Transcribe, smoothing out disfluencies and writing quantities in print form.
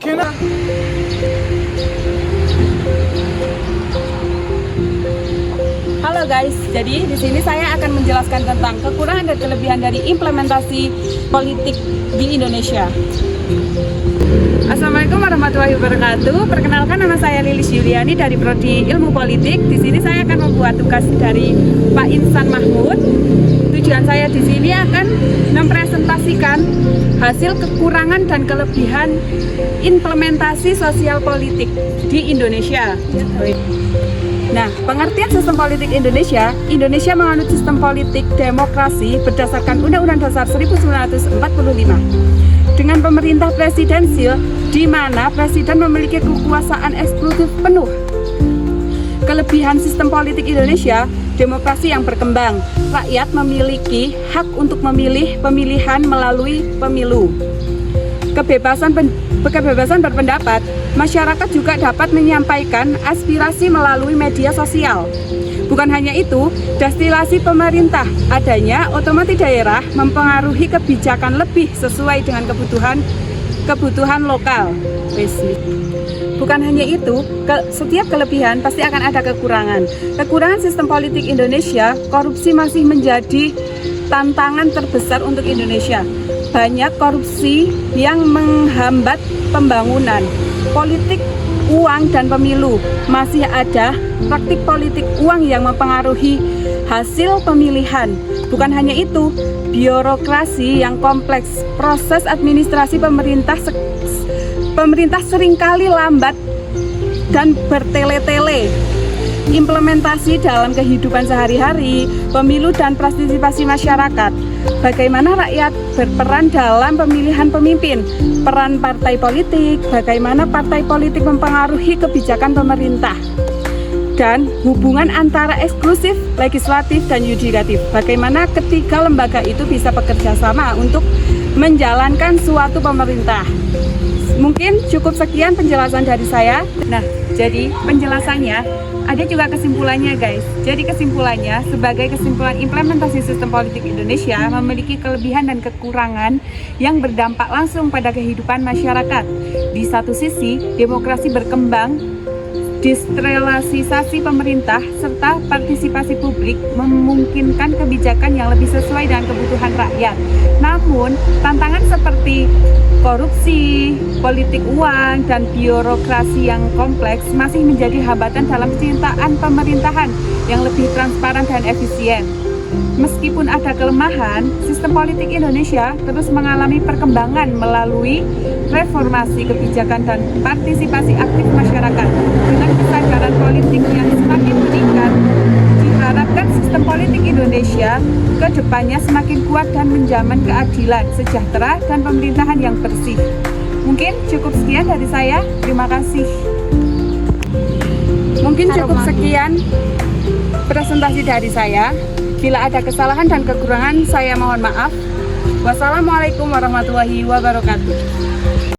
Halo guys, jadi di sini saya akan menjelaskan tentang kekurangan dan kelebihan dari implementasi politik di Indonesia. Assalamualaikum warahmatullahi wabarakatuh. Perkenalkan, nama saya Lilis Yuliani dari Prodi Ilmu Politik. Di sini saya akan membuat tugas dari Pak Insan Mahmud. Tujuan saya di sini akan mempresentasikan hasil kekurangan dan kelebihan implementasi sosial politik di Indonesia. Nah, pengertian sistem politik Indonesia menganut sistem politik demokrasi berdasarkan Undang-Undang Dasar 1945 dengan pemerintah presidensil di mana presiden memiliki kekuasaan eksklusif penuh. Kelebihan sistem politik Indonesia, demokrasi yang berkembang, rakyat memiliki hak untuk memilih pemilihan melalui pemilu. Kebebasan berpendapat, masyarakat juga dapat menyampaikan aspirasi melalui media sosial. Bukan hanya itu, destinasi pemerintah, adanya otonomi daerah mempengaruhi kebijakan lebih sesuai dengan kebutuhan lokal. Bukan hanya itu, setiap kelebihan pasti akan ada kekurangan. Kekurangan sistem politik Indonesia, korupsi masih menjadi tantangan terbesar untuk Indonesia. Banyak korupsi yang menghambat pembangunan, politik uang dan pemilu. Masih ada praktik politik uang yang mempengaruhi hasil pemilihan. Bukan hanya itu, birokrasi yang kompleks, proses administrasi pemerintah seringkali lambat dan bertele-tele. Implementasi dalam kehidupan sehari-hari, pemilu dan partisipasi masyarakat. Bagaimana rakyat berperan dalam pemilihan pemimpin, peran partai politik, bagaimana partai politik mempengaruhi kebijakan pemerintah, dan hubungan antara eksklusif, legislatif, dan yudikatif. Bagaimana ketiga lembaga itu bisa bekerja sama untuk menjalankan suatu pemerintah. Mungkin cukup sekian penjelasan dari saya. Nah, jadi penjelasannya ada juga kesimpulannya guys. Jadi kesimpulannya, sebagai kesimpulan implementasi sistem politik Indonesia memiliki kelebihan dan kekurangan yang berdampak langsung pada kehidupan masyarakat. Di satu sisi, demokrasi berkembang, desentralisasi pemerintah, serta partisipasi publik memungkinkan kebijakan yang lebih sesuai dengan kebutuhan rakyat. Namun, tantangan seperti korupsi, politik uang, dan birokrasi yang kompleks masih menjadi hambatan dalam penciptaan pemerintahan yang lebih transparan dan efisien. Meskipun ada kelemahan, sistem politik Indonesia terus mengalami perkembangan melalui reformasi kebijakan dan partisipasi aktif masyarakat. Dengan kesadaran politik yang semakin meningkat, diharapkan sistem politik Indonesia ke depannya semakin kuat dan menjamin keadilan, sejahtera, dan pemerintahan yang bersih. Mungkin cukup sekian dari saya. Terima kasih. Mungkin cukup sekian presentasi dari saya. Bila ada kesalahan dan kekurangan, saya mohon maaf. Wassalamualaikum warahmatullahi wabarakatuh.